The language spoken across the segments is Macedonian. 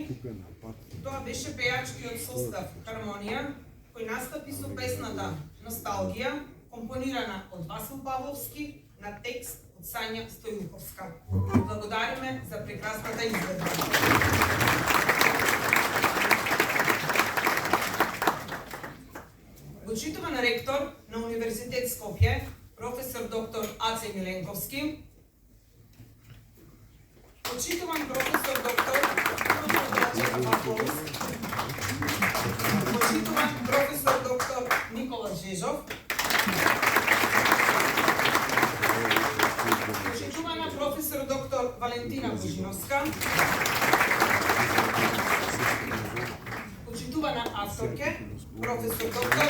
Тоа беше пејачкиот состав Хармонија, кој настапи со песната Носталгија, компонирана од Васил Павловски на текст од Сања Стоилковска. Благодариме за прекрасната изvedба. Почитуван ректор на Универзитет Скопје, професор доктор Аце Миленковски, почитуван професор доктор почитуван професор доктор Никола Жежов, почитувана професор доктор Валентина Божиновска, почитувана авторке, професор доктор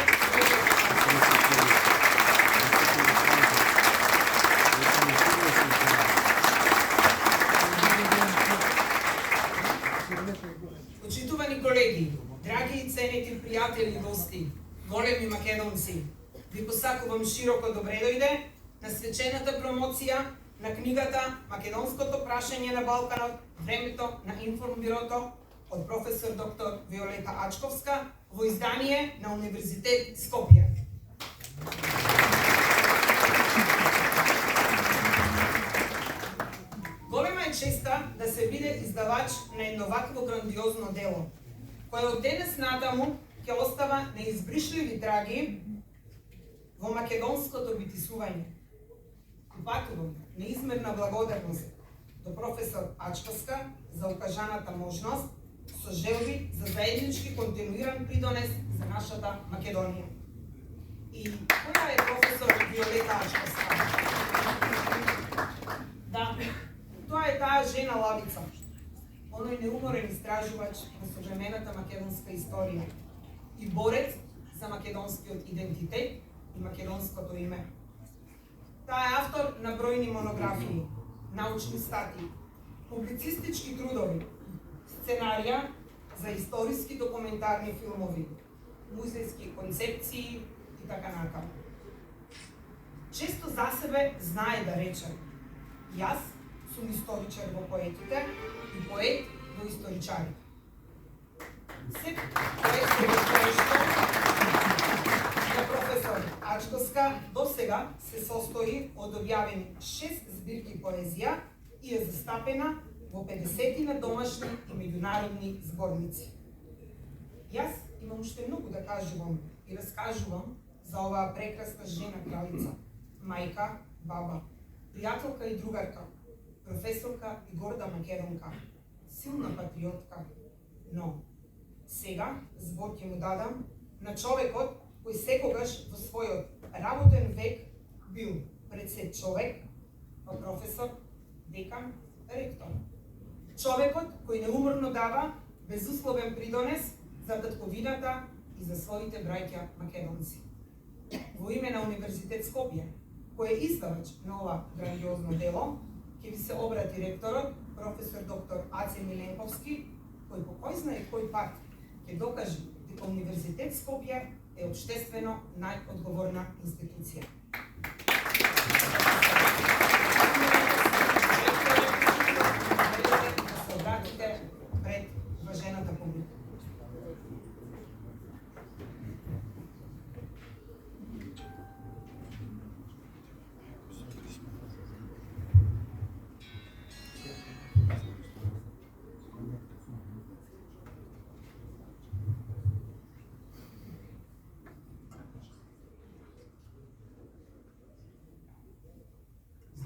Почитувани колеги, драги и ценети пријатели и гости, големи македонци, ви посакувам широко добре дојде на свечената промоција на книгата Македонското прашање на Балканот, времето на информбирото од професор доктор Виолета Ачковска во издание на Универзитет Скопје. Голема е честа да се биде издавач на едно вакво грандиозно дело, кое од денес натаму ќе остава неизбришливи траги во македонското битисување. Упатувам неизмерна благодарност до професор Ачковска за укажаната можност со желби за заеднички континуиран придонес за нашата Македонија. И која е професор Виолета Ачковска? Да, тоа е таа жена лавица, оној неуморен истражувач на современата македонска историја и борец за македонскиот идентитет и македонското име. Таа е автор на бројни монографии, научни статии, публицистички трудови, сценарија за историски документарни филмови, музејски концепции и така натаму. Често за себе знае да рече: јас сум историчар во поетите и поет во историчарите. Се поетите во поетите на професор Ачковска досега се состои од објавени 6 збирки поезија и е застапена во 50 на домашни и меѓународни зборници. Јас имам уште многу да кажувам и раскажувам за оваа прекрасна жена кралица, мајка, баба, пријателка и другарка, професорка и горда македонка, силна патриотка, но сега збор ќе му дадам на човекот кој секогаш во својот работен век бил пред се човек, па професор, декан, ректор. Човекот кој неуморно дава безусловен придонес за татковината и за своите браќа македонци. Во име на Универзитет Скопје, кој е издавач на ова грандиозно дело, ќе ви се обрати ректорот, професор доктор Аце Миленковски, кој по кој знае кој пат ќе докаже дека Универзитет Скопје е општествено најодговорна институција. Да се обратите пред важената публика.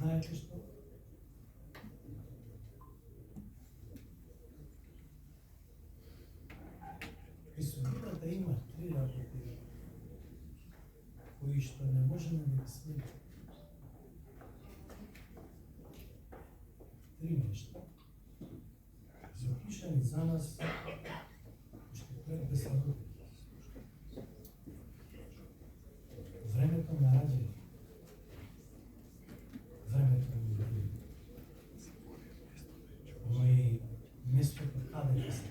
Знаете што? Присудбината има 3 работи кои што не можеме да ги следиме. 3 нешта. Запишани за нас уште пред да се роди. Времето на раѓање. Времето на родење. Ова е местото каде да се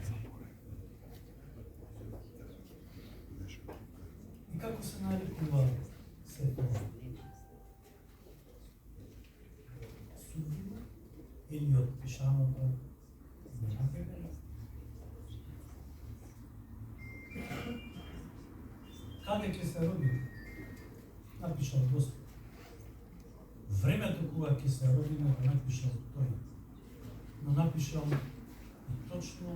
и како се нарекува се тоа? Судбина или од пишаното знакаве? Каде ќе се роди? Напишал Господ. Времето кога ќе се роди, го напишал тој. Но напишал и точно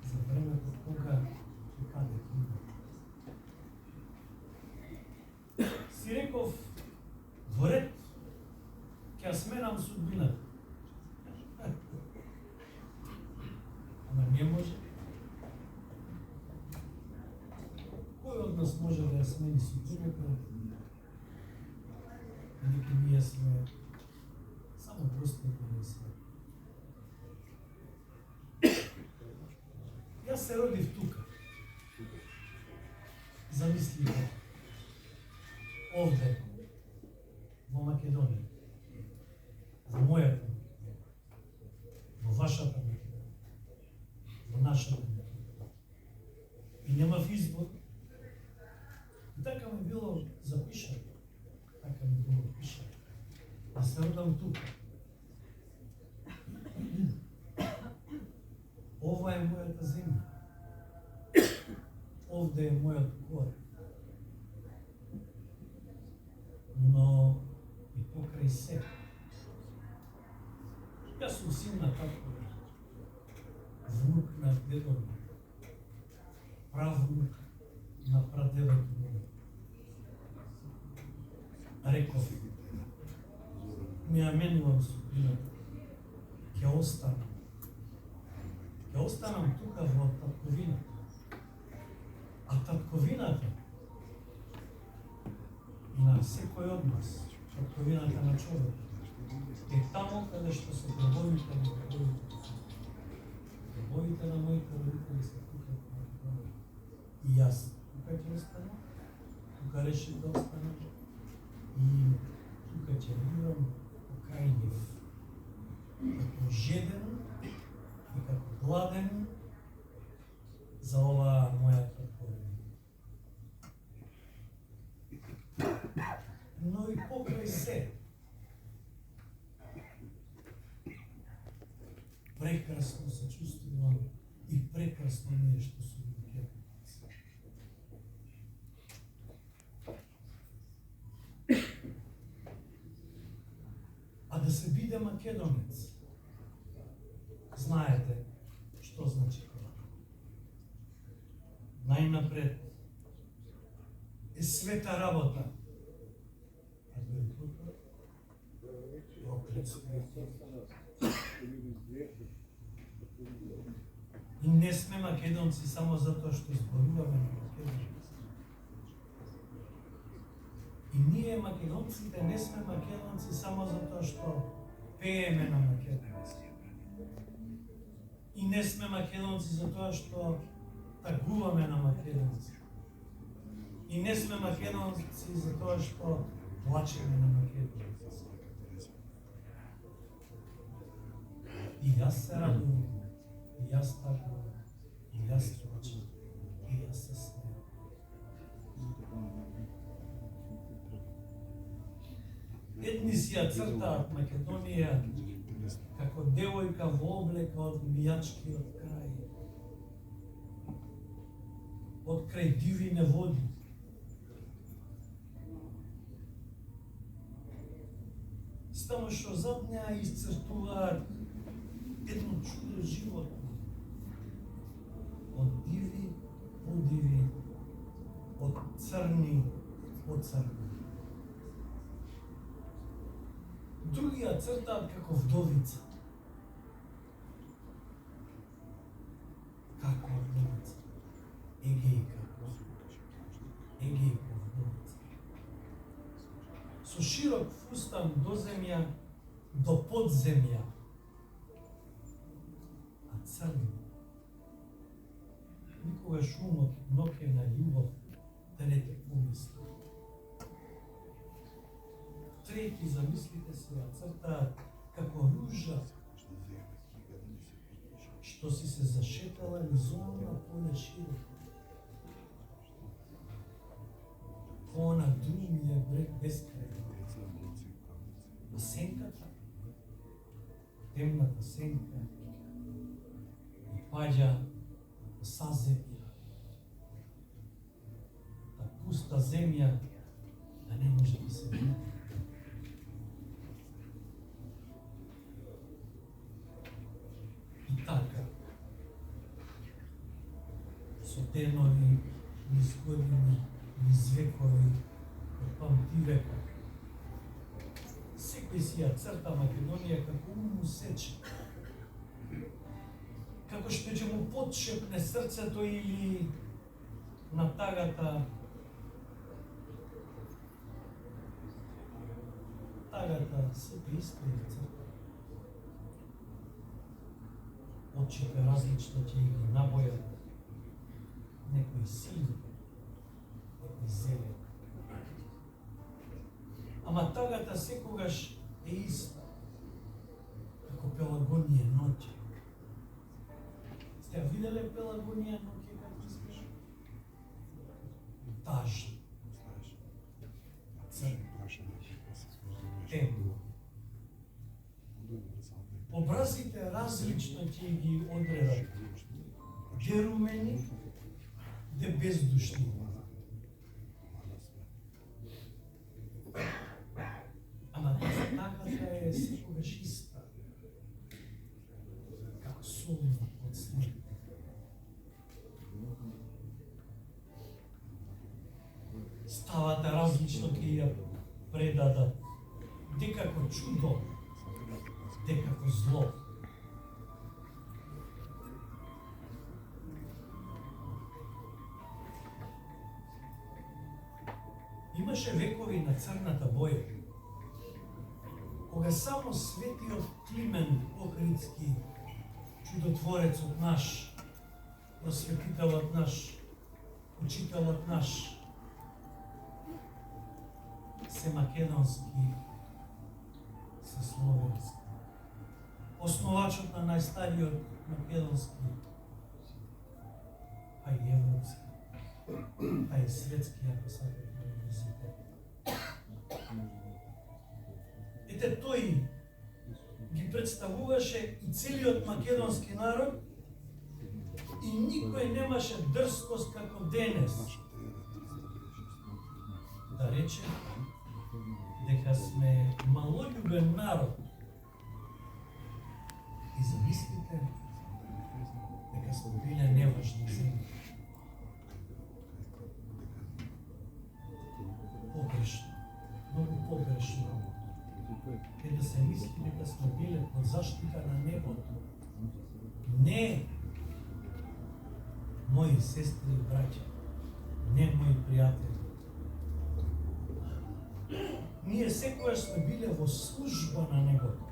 за времето кога и каде ќе има. Си реков, во ред ќе ја сменам судбината. Ама не може. Кој од нас може да ја смени судбината? Велики ние сме само простите сме. Јас се родив тука. Замислите. Овде, во Македонија. Во мојата Македонија. Во вашата Македонија. Во нашата Македонија. И немав избор. И така ми било запишано. Така ми било пишано. Да се родам тука. Ова е мојата земја. Овде е мојот корен. Но и покрај се. Јас сум син на татко, внук на дедо ми, правнук на прадедото ми. Реков, ми ја менувам судбината, ќе останам. Ќе останам тука во татковината. А татковината на секој од нас, татковината на човек, е тамо каде што се гробовите на родителите. Гробовите на моите родители се тука во Македонија. И јас тука ќе останам, тука решив да останам и тука ќе бивам покрај нив. Како жеден и како гладен за оваа моја татковина. Но и покрај се. Прекрасно се чувствувам и прекрасно ми е што сум македонец. А да се биде македонец, знаете што значи тоа. Најнапред е света работа. А другото проклетство. И не сме македонци само затоа што зборуваме на македонски. И ние македонците не сме македонци само затоа што пееме на македонски. И не сме македонци затоа што тагуваме на македонски. И не сме македонци затоа што плачеме на македонски. И јас се радувам, и јас тагувам, и јас плачам, и јас се смејам. Едни си ја цртаат Македонија како девојка во облека од мијачкиот крај, од крај дивине води. Само што зад неа исцртуваат едно чудо животно, од диви по диви, од црни по црни. Други ја цртаат како вдовица. Како вдовица? Егејка. Егејка вдовица. Со широк фустан до земја, до подземја. А црни. Никогаш умот ноќна љубов да не те помисли. Трети, замислите се, ја цртаат како ружа, што си се зашетала низ она поле широко. Она думија брег бескрајно. А сенката, темната сенка, и паѓа со земја, да пуста земја, да не може да се види. И така, со денови, низ години, низ векови, од памтивека, секој си ја црта Македонија како уму сече. Како што ќе му потшепне срцето или на тагата сите исто ја црта. Очите различно ќе ги набојат, некој син, некој зелен. Ама тагата секогаш е иста, како Пелагонија ноќе. Сте ја виделе Пелагонија ноќе како изгледа? Тажна. Темно. Образите различно ќе ги одредат. Де румени, де бездушни. Ама тагата е секогаш иста, како солна од снег. Ставата различно ќе ја предадат, де како чудо, де како зло. Имаше векови на црната боја, кога само светиот Климент Охридски, чудотворецот наш, просветителот наш, учителот наш, се македонски, се словенски. Основачот на најстариот македонски, па и европски, па и светски, ако сакате, универзитет. Ете, тој ги представуваше и целиот македонски народ и никој немаше дрскост како денес да рече дека сме малолюбен народ. И замислите дека сме биле неважни земји. Погрешно, многу погрешно е да се мисли дека сме биле под заштита на небото. Не, мои сестри и браќа, не мои пријатели. Ние секогаш сме биле во служба на небото.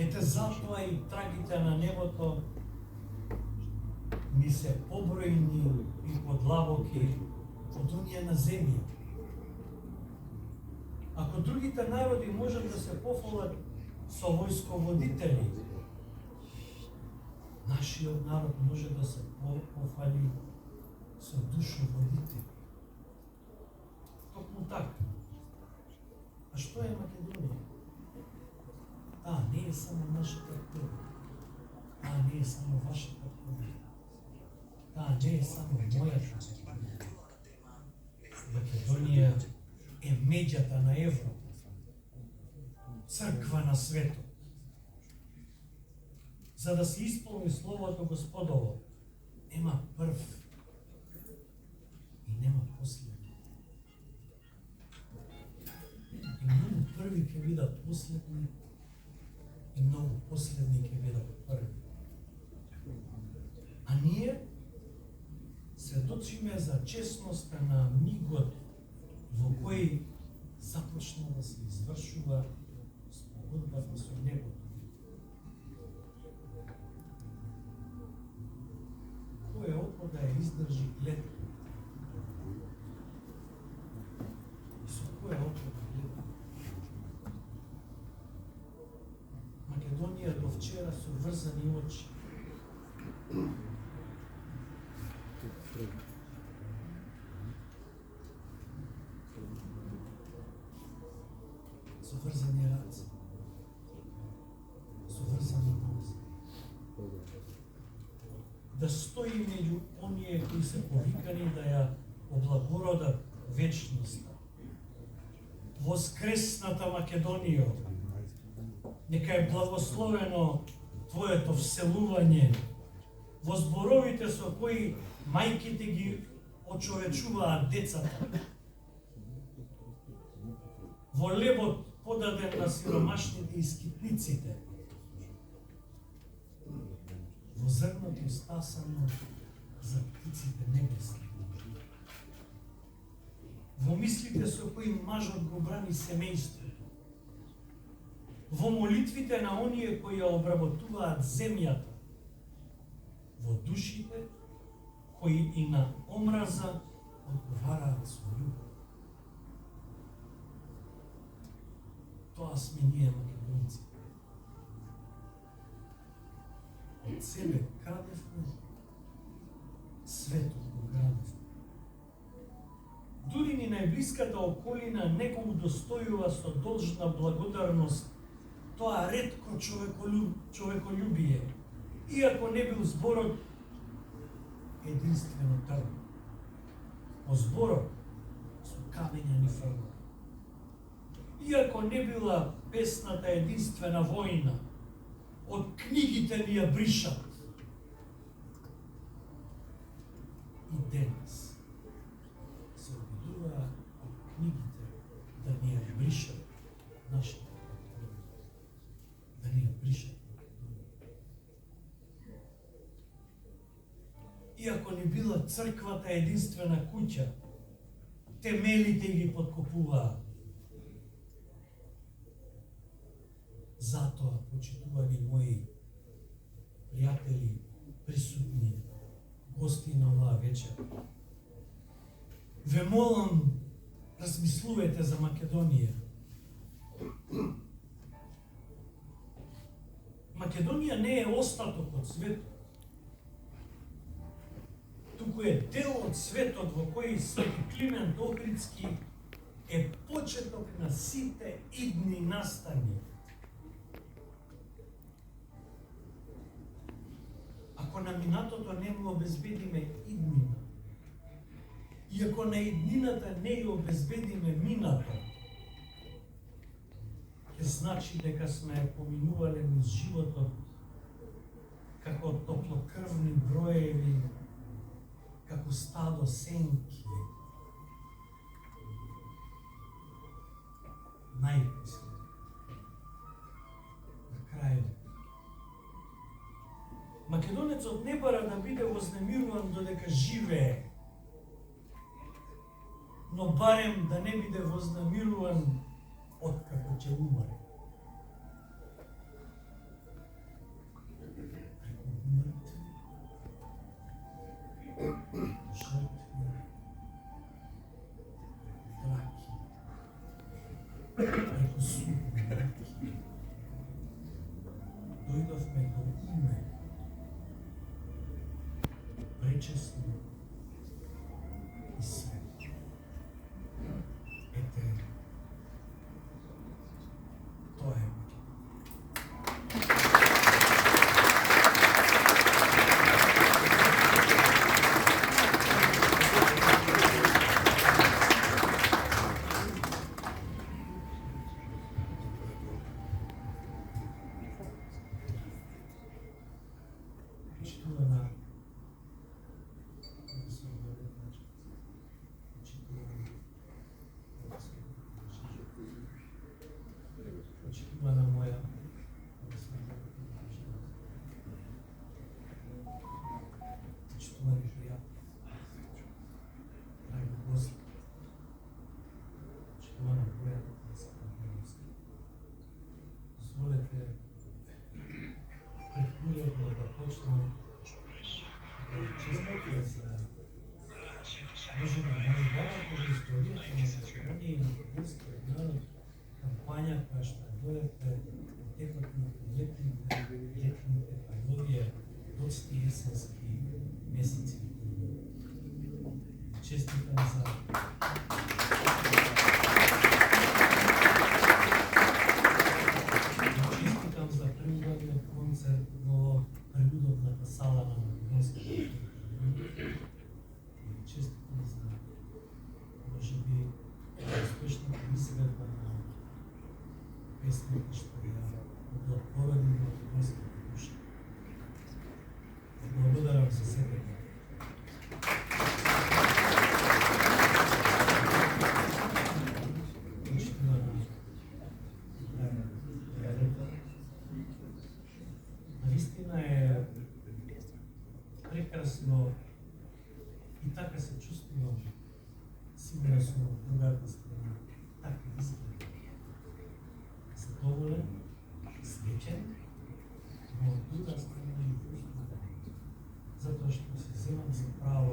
Ете затоа и трагите на небото ни се побројни и подлабоки од оние на земја. Ако другите народи можат да се пофалат со војсководители, нашиот народ може да се пофали со душоводители. Токму така. А што е Македонија? Таа не е само нашата крв. Таа не е само вашата крв. Таа не е само мојата. Македонија е меѓата на Европа, црква на светот. За да се исполни словото Господово, нема прв и нема последни. И многу први ќе видат последни, и многу последни ќе видат први. А ние сведочиме за честноста на мигот во кој започна да се извршува спогодбата со небото. Кој е око да ја издржи клетва? И со кој е око да гледа? Македонија до вчера со врзани очи. Со врзани раце, со врзани нозе. Да стои меѓу оние кои се повикани да ја облагородат вечноста. Воскресната Македонија, нека е благословено Твоето вселување во зборовите со кои мајките ги очовечуваат децата. Во лебот подаден на сиромашните и скитниците. Во зрното стасано за птиците небесни. Во мислите со кои мажот го брани семејството. Во молитвите на оние кои ја обработуваат земјата. Во душите кои и на омраза одговараат со љубов. Тоа сме ние македонци. Од себе крадевме, светот го градевме. Дури ни најблиската околина не го удостојува со должна благодарност тоа ретко човеколюбие, иако не бил зборот единствено трн. По зборот со камења ни фрла. Иако не била песната единствена војна, од книгите ни ја бришат. И денес се обидува од книгите да ни ја бришат нашите Македонија. Да ни ја бришат Македонија. Иако не била црквата единствена куќа, темелите ги подкопуваат. Затоа, почитувани мои пријатели, присутни, гости на оваа вечер, ве молам, размислувате за Македонија. Македонија не е остаток од светот, туку е дел од светот во кој Свети Климент Охридски е почеток на сите идни настани. Ако на минатото не му обезбедиме иднина, и ако на иднината не ја обезбедиме минато, ќе значи дека сме поминувале низ животот како топлокрвни броеви, како стадо сенки. Најпосле, на крајот, македонецот не бара да биде вознемируван додека живее, но барем да не биде вознемируван откако ќе умре. Преку мртви, жртви, драки, преку судни раки, дојдовме до име, пречесно и свето. Ете, тоа е Почитувана моја почитувани пријатели, драги гости, почитувана пријателница Македонска. Дозволете предпоследно да почнам да честитам за можеби најдалеко во историјата на Македонија и македонскиот народ кампања која што водевте во текот на летните, па и овие доцни есенски месеци. Честитам за преубавниот концерт во прелудовната сала на Македонската. Честитам за можеби прекрасно и така се чувствувам. Сигурно сум от другата страна. Така изгледа. Задоволен, среќен, но от друга страна и чувствувам. Затоа што се земам за право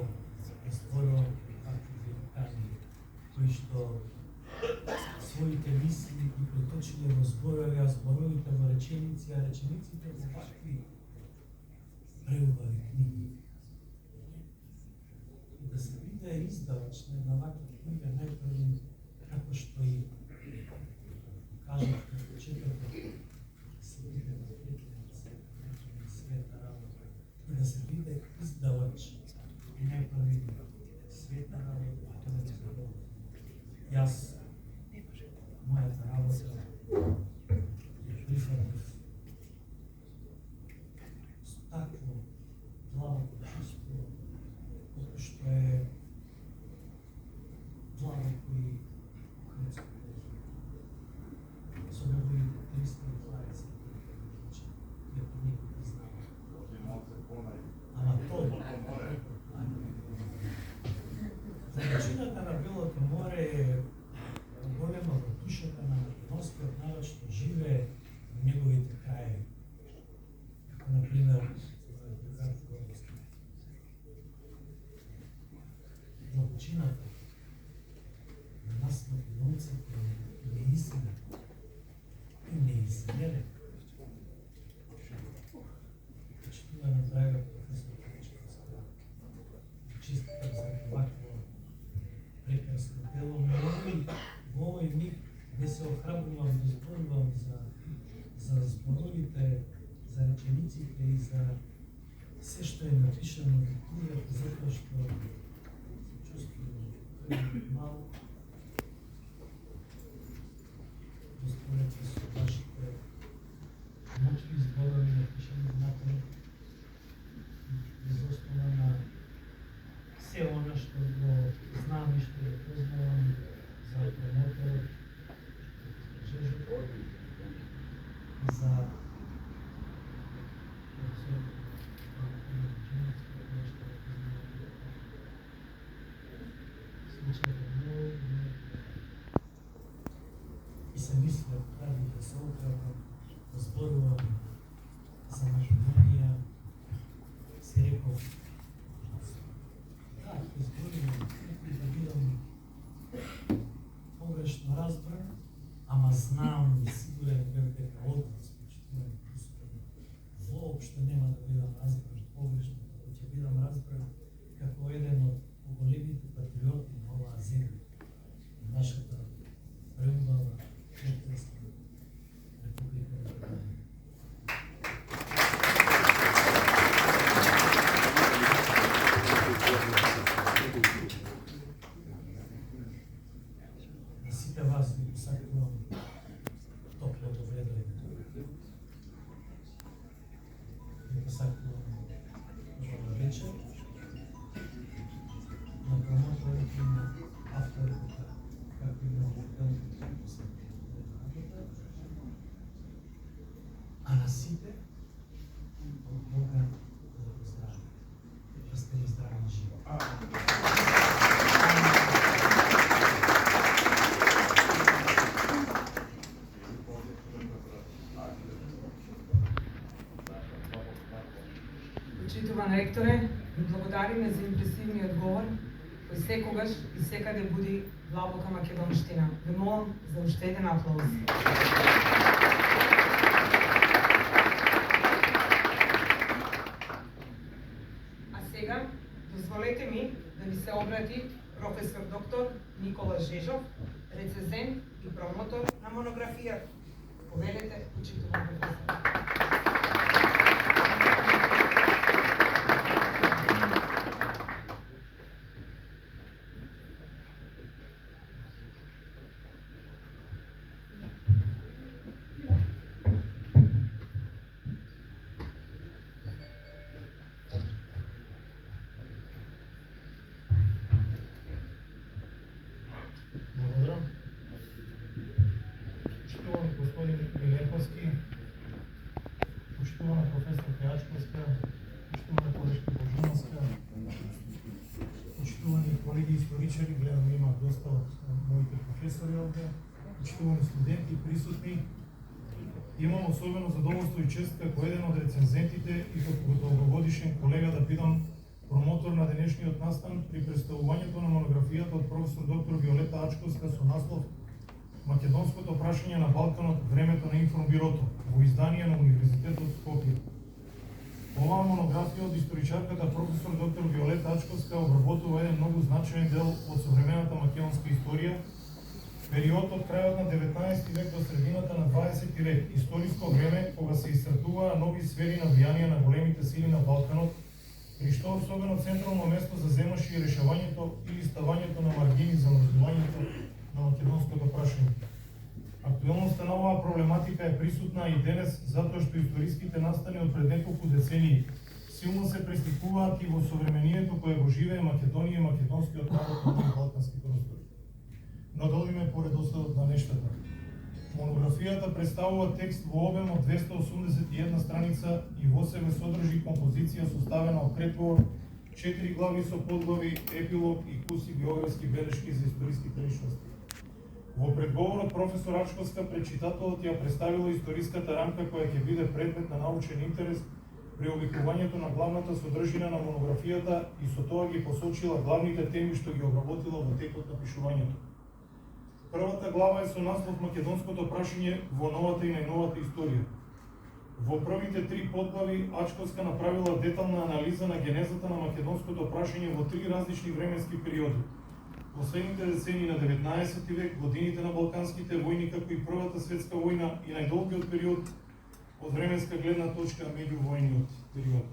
да зборувам какви великани, кои што своите мисли ги преточиле во зборови, а зборовите во реченици, а речениците во вакви преубави книги. И да се биде издавач на една ваква книга најпрви, како што и кажав на почетокот, да се биде маркетинец, света работа, и да се биде издавач најпрви света работа, тоа да се јас мојата работа ја прифатив со такво длабоко чувство, како што е длабоко и со неговите 320 иако не го признава. Ама тоа величината на Белото море е голема во душата на македонскиот народ што живее во неговите краеви. Како, например, другар Флоренски. Длабочината на нас македонците е неистина и неизмерена. Почитувана драга професор Качевска, честитам за вакво прекрасно дело, но во овој миг не се охрабрувам да зборувам за зборовите, за речениците и за се што е напишано во книгата, затоа што се чувствувам мал во споредба со вашите моќни зборови напишани напред, без основа на се она што го знам и што го познавам за промоторот, Жежот, и за професорот случајот многу и се мислев прави да се оправдам, да зборувам за Македонија, си реков да, ќе зборувам, да бидам погрешно разбран, ама знам и сигурен бев дека од вас, почитувани присутни, воопшто нема да бидам разбран погрешно, како ќе бидам разбран како еден од поголемите патриоти на оваа земја, на нашата преубава прекрасна Република Македонија. На сите вас ви посакувам топло добредојде. Ви посакувам добра вечер. На промоторите и на авторите, како и на отделните работа. А на сите, од Бога да го здрави. Да сте ви здрави на живот. Почитуван ректоре, ви благодариме за импресивниот говор, кој секогаш и секаде буди длабока македонштина. Ви молам за уште еден аплауз. А сега, дозволете ми да ви се обрати професор доктор Никола Жежов, рецензент и промотор на монографијата. Повелете, почитуван професор. Благодарам. Почитуван господин Милековски, почитувана професор Кајачковска, почитувана колешка Божановска, колеги историчари, гледам има доста од моите професори овде, учителни студенти присутни. Имам особено задоволство и чест како еден од рецензентите и како долгогодишен колега да бидам промотор на денешниот настан при представувањето на монографијата од професор доктор Виолета Ачковска со наслов Македонското прашање на Балканот времето на информбирото во издание на Универзитетот Скопје. Оваа монографија од историчарката професор доктор Виолета Ачковска обработува еден многу значаен дел од современата македонска историја, период од крајот на 19 век до средината на 20 век, историско време кога се исцртуваа нови сфери на влијание на големите сили на Балканот, при што особено централно место заземаше и решавањето или ставањето на маргини за мрзувањето на македонското прашање. Актуелноста на оваа проблематика е присутна и денес затоа што историските настани од пред неколку децении силно се пресликуваат и во современието кое го живее Македонија и македонскиот народ на овие балкански простори. Но да одиме по редоследот на нештата. Монографијата представува текст во обем од 281 страница и во себе содржи композиција составена од предговор, 4 глави со подглави, епилог и куси биографски белешки за историските личности. Во предговорот професор Ачковска пред читателот ја представила историската рамка која ќе биде предмет на научен интерес при обикувањето на главната содржина на монографијата и со тоа ги посочила главните теми што ги обработила во текот на пишувањето. Првата глава е со наслов Македонското прашање во новата и најновата историја. Во првите 3 подглави Ачковска направила детална анализа на генезата на македонското прашање во 3 различни временски периоди. Последните децении на 19 век, годините на Балканските војни, како и Првата светска војна и најдолгиот период од временска гледна точка меѓувојниот период.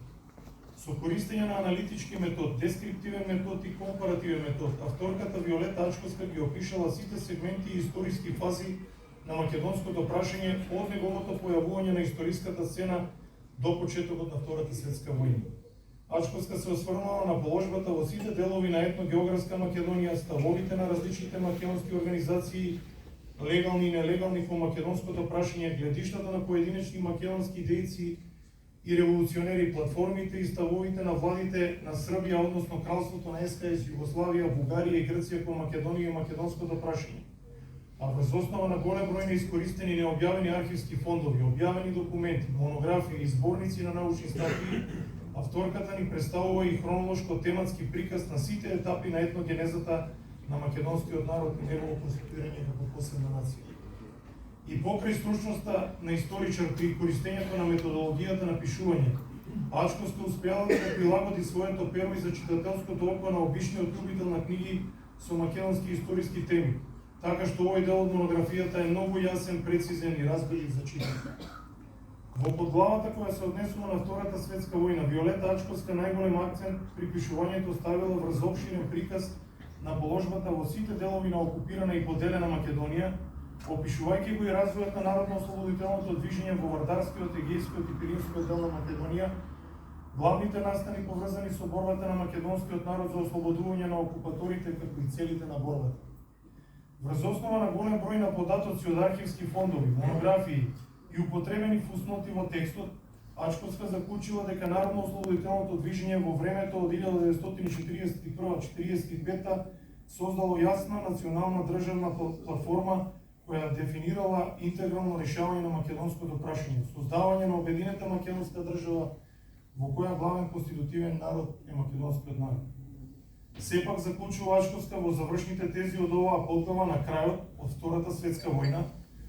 Со користење на аналитички метод, дескриптивен метод и компаративен метод, авторката Виолета Ачковска ги опишала сите сегменти и историски фази на македонското прашање од неговото појавување на историската сцена до почетокот на Втората светска војна. Ачковска се осврнала на положбата во сите делови на етногеографска Македонија, ставовите на различните македонски организации, легални и нелегални во македонското прашање, гледиштата на поединечни македонски дејци и револуционери, платформите и ставовите на владите на Србија, односно кралството на СКС, Југославија, Бугарија и Грција кон Македонија и македонското прашање. А врз основа на голем број на искористени необјавени архивски фондови, објавени документи, монографии и зборници на научни статии, авторката ни представува и хронолошко тематски приказ на сите етапи на етногенезата на македонскиот народ и негово конституирање како посебна нација. И покрај стручноста на историчарка и користењето на методологијата на пишување, Ачковска успеала да прилагоди своето перо и за читателското око на обичниот љубител на книги со македонски историски теми, така што овој дел од монографијата е многу јасен, прецизен и разбелив за читање. Во подглавата која се однесува на Втората светска војна, Виолета Ачковска најголем акцент при пишувањето ставила врз опширен приказ на положбата во сите делови на окупирана и поделена Македонија, опишувајќи го и развојот на народно-ослободителното движење во Вардарскиот, Егејскиот и Пиринскиот дел на Македонија, главните настани поврзани со борбата на македонскиот народ за ослободување на окупаторите како и целите на борбата. Врз основа на голем број на податоци од архивски фондови, монографии и употребени фусноти во текстот, Ачковска заклучила дека народно-ослободителното движење во времето од 1941-45 создало јасна национална државна платформа која дефинирала интегрално решавање на македонското прашање, создавање на обединета македонска држава во која главен конститутивен народ е македонскиот народ. Сепак заклучува Ачковска во завршните тези од оваа подглава на крајот од Втората светска војна,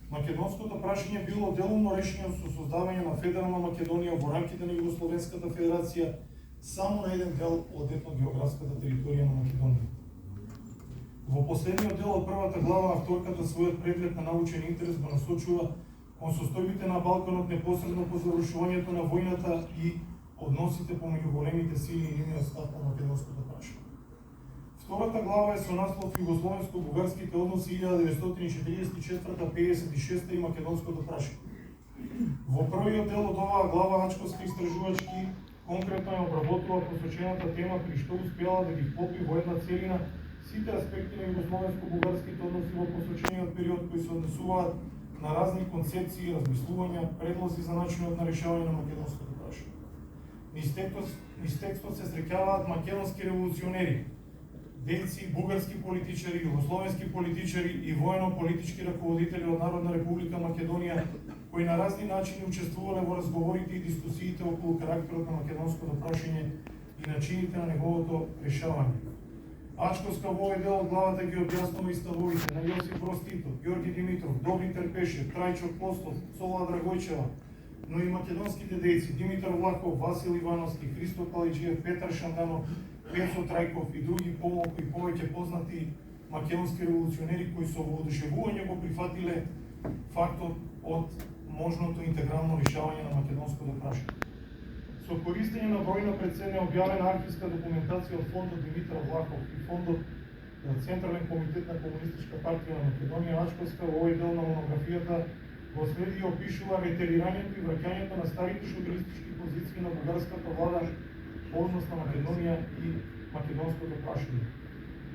македонското прашање било делумно решено со создавање на Федерална Македонија во рамките на Југословенската федерација само на еден дел од етногеографската територија на Македонија. Во последниот дел од првата глава авторката својот преглед на научен интерес го насочува кон состојбите на Балканот непосредно по завршувањето на војната и односите помеѓу големите сили и нивниот став на македонското прашање. Втората глава е со наслов Југословенско-бугарските односи 1944-56 и македонското прашање. Во првиот дел од оваа глава Ачковска истражувачки конкретно ја обработува посочената тема, при што успеала да ги вклопи во една целина сите аспекти на југословенско-бугарските односи во посочениот период кои се однесуваат на разни концепции, размислувања, предлози за начинот на решавање на македонското прашање. Низ текстот се среќаваат македонски револуционери, дейци, бугарски политичари, југословенски политичари и воено-политички раководители од Народна република Македонија, кои на разни начини учествувале во разговорите и дискусиите околу карактерот на македонското прашање и начините на неговото решавање. Ачковска во овој дел од главата ги објаснува и ставовите на Јосип Брос Тито, Ѓорги Димитров, Добрин Пешев, Трајчо Постов, Сола Драгојчева, но и македонските дејци Димитар Влахов, Васил Ивановски, Христо Калиџиев, Петар Шанданов, Пецо Трајков и други помалку и повеќе познати македонски револуционери кои со воодушевување го прифатиле фактот од можното интегрално решавање на македонското прашање. Со користење на бројна пред се необјавена архивска документација од фондот Димитар Влахов и фондот Централен комитет на Комунистичка партија на Македонија, Ачковска во овој дел на монографијата го следи и опишува ретирирањето и враќањето на старите шовинистички позиции на бугарската влада по однос на Македонија и македонското прашање.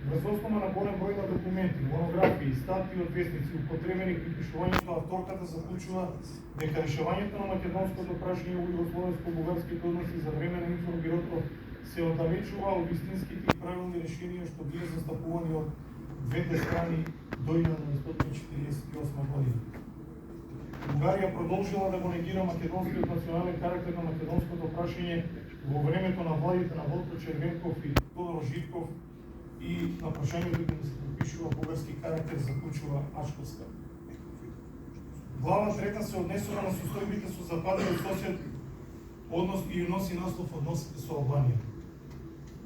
Врз основа на голем број на документи, монографии, статии од вестници, употребени при пишувањето, авторката заклучува дека решавањето на македонското прашање во југословенско-бугарските односи за време на информбирото се оддалечува од вистинските и правилни решенија што биле застапувани од двете страни до 1948 година. Бугарија продолжила да го негира македонскиот национален карактер на македонското прашање во времето на владите на Волко Червенков и Тодор Живков и на прашањето да се пропишува бугарски карактер, заклучува Ачковска. Глава 3 се однесува на состојбите со западниот сосед однос и носи наслов односите со Албанија.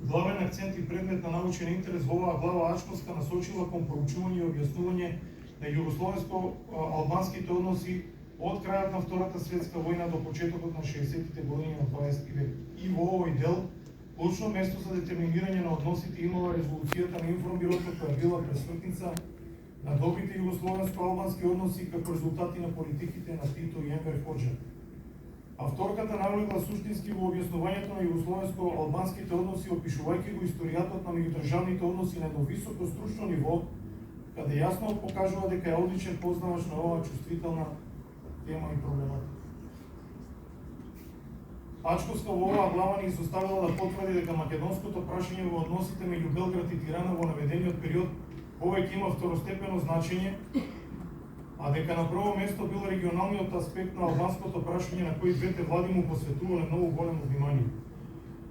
Главен акцент и предмет на научен интерес во оваа глава Ачковска насочила кон проучување и објаснување на југословенско-албанските односи од крајот на Втората светска војна до почетокот на 60-тите години на 20 век. И во овој дел клучно место за детерминирање на односите имала резолуцијата на информбирото која била пресвртница на добрите југословенско-албански односи како резултати на политиките на Тито и Енвер Хоџа. Авторката навлегла суштински во објаснувањето на југословенско-албанските односи, опишувајќи го историјатот на меѓудржавните односи на едно високо стручно ниво, каде јасно покажува дека е одличен познавач на оваа чувствителна тема и проблематика. Ачковска во оваа глава ни изоставила да потврди дека македонското прашање во односите меѓу Белград и Тирана во наведениот период повеќе има второстепено значење, а дека на прво место бил регионалниот аспект на албанското прашање на кој двете влади му посветувале многу големо внимание.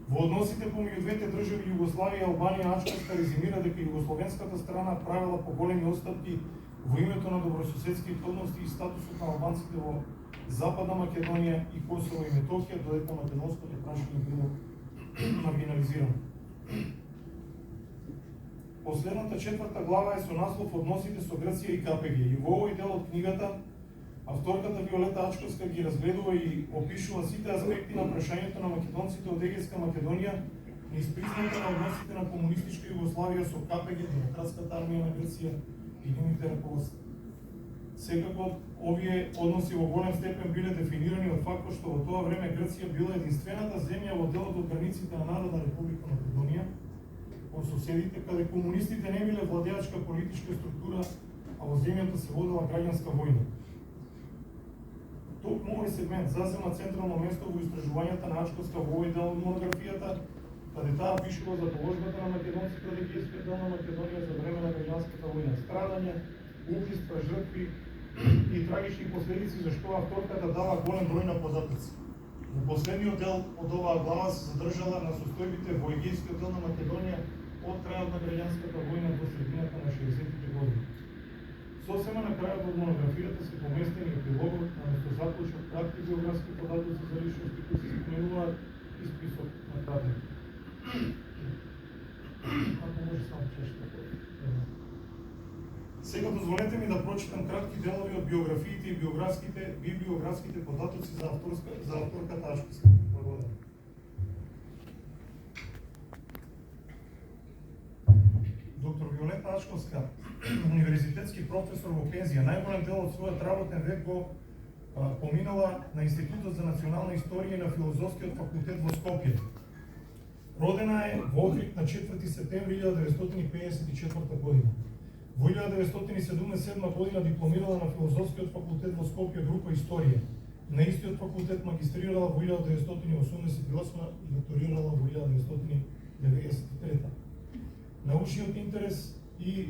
Во односите помеѓу двете држави Југославија и Албанија Ачковска резимира дека југословенската страна правила поголеми отстапки во името на добрососедските односи и статусот на албанците во Западна Македонија и Косово и Метохија, додека македонското прашање било маргинализирано. Последната четврта глава е со наслов Односите со Грција и КПГ. И во овој дел од книгата авторката Виолета Ачковска ги разгледува и опишува сите аспекти на прашањето на македонците од Егејска Македонија низ призмата на односите на комунистичка Југославија со КПГ, Демократската армија на Грција и нивните раководства. Секако овие односи во голем степен биле дефинирани од фактот што во тоа време Грција била единствената земја во делот од границите на Народна република Македонија кон соседите, каде комунистите не биле владеачка политичка структура, а во земјата се водела граѓанска војна. Токму овој сегмент зазема централно место во истражувањата на Ачковска во овој дел од монографијата, каде таа пишува за положбата на македонците од егејскиот дел на Македонија за време на граѓанската војна, страдање, убиства, жртви и трагични последици, за што авторката дава голем број на податоци. Во последниот дел од оваа глава се задржала на состојбите во егејскиот дел на Македонија од крајот на граѓанската војна до средината на 60-тите години. Сосема на крајот од монографијата се поместени епилогот на местозаклучок, кратки географски податоци за личности кои се споменуваат и список на крадењето. Ако може само чешка. Сега дозволете ми да прочитам кратки делови од биографиите и библиографските податоци за авторката Ачковска. Благодарам. Доктор Виолета Ачковска, универзитетски професор во пензија, најголем дел од својот работен век го поминала на Институтот за национална историја и на Филозофскиот факултет во Скопје. Родена е во Охрид на 4 септември 1954 година. Во 1977 година дипломирала на Филозофскиот факултет во Скопје група Историја. На истиот факултет магистрирала во 1988 и докторирала во 1993. На научниот интерес и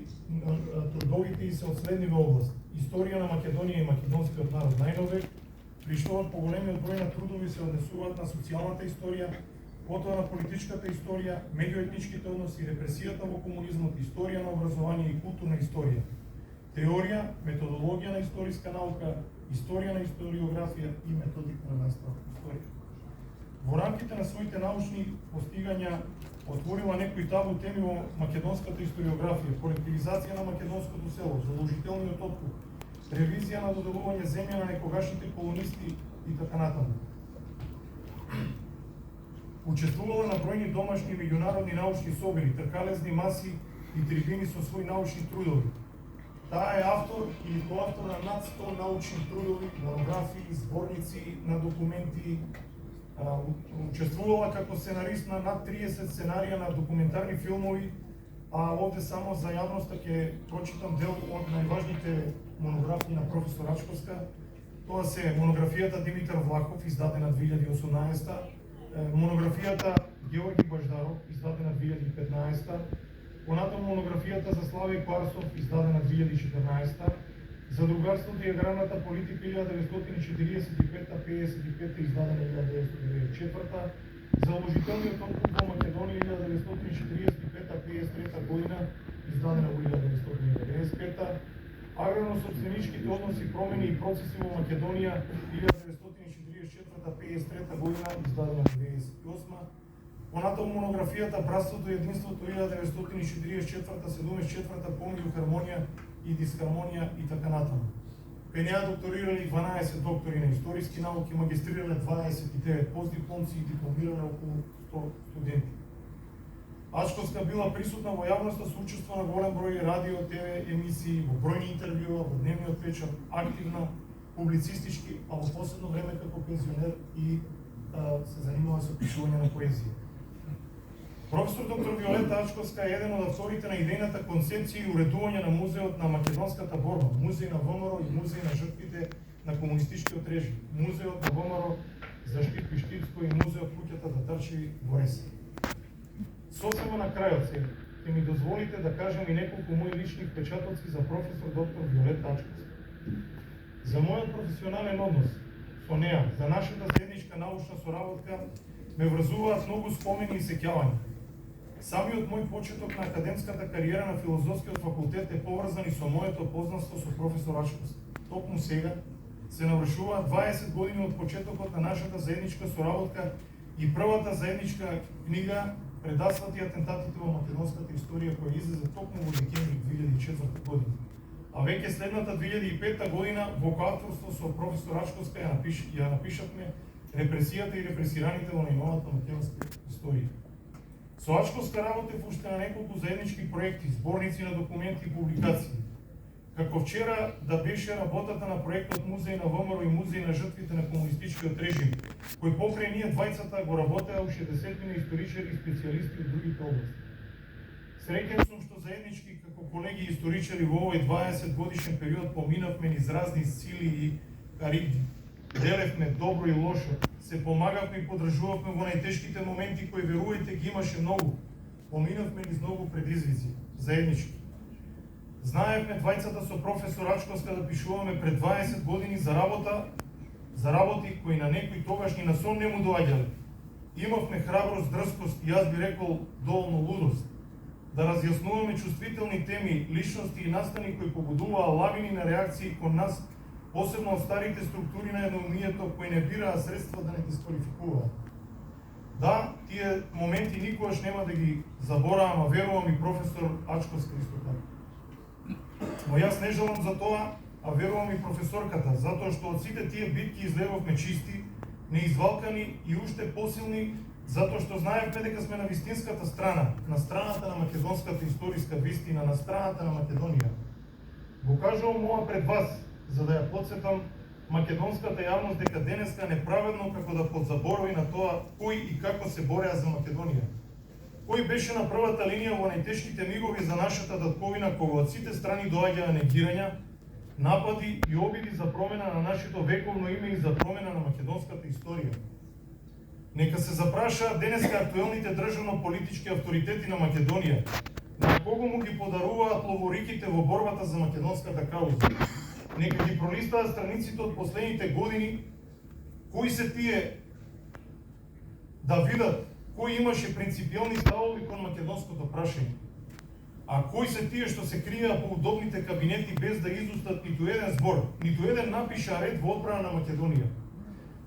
трудовите и се од следниве области: историја на Македонија и македонскиот народ најновек, при што поголемиот број на трудови се однесуваат на социјалната историја, потоа на политичката историја, меѓуетничките односи, репресијата во комунизмот, историја на образование и културна историја, теорија, методологија на историска наука, историја на историографија и методика на настава историја. Во рамките на своите научни постигања отворила некои табу теми во македонската историографија: колективизација на македонското село, задолжителниот откуп, ревизија на доделување земја на некогашните колонисти и така натаму. Учествувала на бројни домашни и меѓународни научни собори, тркалезни маси и трибини со своји научни трудови. Таа е автор или коавтор на над 100 научни трудови, монографии, зборници на документи. Учествувала како сценарист на над 30 сценарија на документарни филмови, а овде само за јавноста ќе прочитам дел од најважните монографии на професор Ачковска. Тоа се монографијата Димитар Влахов, издадена 2018, монографијата Георги Баждаров, издадена 2015, понатаму монографијата за Славе Кварсов, издадена 2014, за другарството и аграрната политика 1945-55, издадена 1994, за уложителниот откуп во Македонија 1945-53 година, издадена во 1995, аграрно-собственичките односи, промени и процеси во Македонија 1944-53 година, издадена во 1998, понатаму монографијата Братството и единството 1944-74, помеѓу хармонија и дисхармонија и така натаму. Кај неа докторирали 12 доктори на историски науки, магистрирале 29 постдипломци и дипломирале околу 100 студенти. Ачковска била присутна во јавноста со учество на голем број радио, ТВ емисии, во бројни интервјуа, во дневниот печат, активна, публицистички, а во последно време како пензионер и се занимава со пишување на поезија. Професор доктор Виолета Ачковска е еден од авторите на идејната концепција и уредување на музеот на македонската борба, музеј на ВМРО и музеј на жртвите на комунистичкиот режим, музеот на ВМРО за Штип и Штипско и музеот куќата Татарчеви во Рес. Сосема на крајот се, ќе ми дозволите да кажам и неколку мои лични впечатоци за професор доктор Виолета Ачковска. За мојот професионален однос со неа, за нашата заедничка научна соработка, ме врзуваат многу спомени и сеќавања. Самиот мој почеток на академската кариера на филозофскиот факултет е поврзан и со моето познанство со професор Ачковска. Токму сега се навршуваат 20 години од почетокот на нашата заедничка соработка и првата заедничка книга "Предасвати атентатите во македонската историја", која излезе токму во декември 2004 година. А веќе следната 2005 година во коавторство со професор Ачковска ја напишавме "Репресијата и репресираните во најновата македонска историја". Со Ачковска работев уште на неколку заеднички проекти, зборници на документи и публикации. Како вчера да беше работата на проектот Музеј на ВМРО и Музеј на жртвите на комунистичкиот режим, кој покрај ние двајцата го работеа уште десетина историчари и специјалисти од другите области. Среќен сум што заеднички како колеги историчари во овој 20 годишен период поминавме низ разни сили и кариги. Делевме добро и лошо, се помагавме и подржувавме во најтешките моменти кои, верувајте, ги имаше многу. Поминавме низ многу предизвици, заеднички. Знаевме двајцата со професор Ачковска да пишуваме пред 20 години за работи кои на некои тогаш ни на сон не му доаѓале. Имавме храброст, дрскост и јас би рекол доволно лудост да разјаснуваме чувствителни теми, личности и настани кои побудуваа лавини на реакции кон нас, посебно од старите структури на едноумието кои не бираа средства да не дисквалификуваат. Да, тие моменти никогаш нема да ги заборавам, а верувам и професор Ачковска исто така. Но јас не желам за тоа, а верувам и професорката, затоа што од сите тие битки излевавме чисти, неизвалкани и уште посилни, затоа што знаевме дека сме на вистинската страна, на страната на македонската историска вистина, на страната на Македонија. Го кажувам ова пред вас, за да ја подсетам македонската јавност дека денеска неправедно како да подзаборави на тоа кој и како се бореа за Македонија. Кој беше на првата линија во најтешките мигови за нашата татковина, кога од сите страни доаѓаа негирања, напади и обиди за промена на нашето вековно име и за промена на македонската историја. Нека се запрашаат денеска актуелните државно-политички авторитети на Македонија, на кого му ги подаруваат ловориките во борбата за македонската кауза. Нека ги пролистаат страниците од последните години, кои се тие да видат кој имаше принципиални ставови кон македонското прашање. А кои се тие што се криеа по удобните кабинети без да изустат ниту еден збор, ниту еден напиша ред во одбрана на Македонија.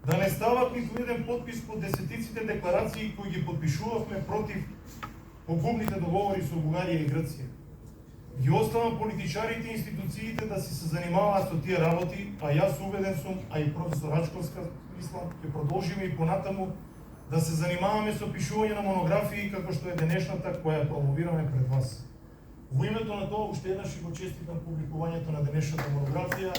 Да не стават ниту еден подпис под десетиците декларации кои ги подпишувавме против погубните договори со Бугарија и Грција. Ги оставам политичарите и институциите да си се занимаваат со тие работи, а јас убеден сум, а и професор Ачковска мислам, ќе продолжиме и понатаму да се занимаваме со пишување на монографии како што е денешната која ја промовираме пред вас. Во името на тоа уште еднаш го честитам публикувањето на денешната монографија.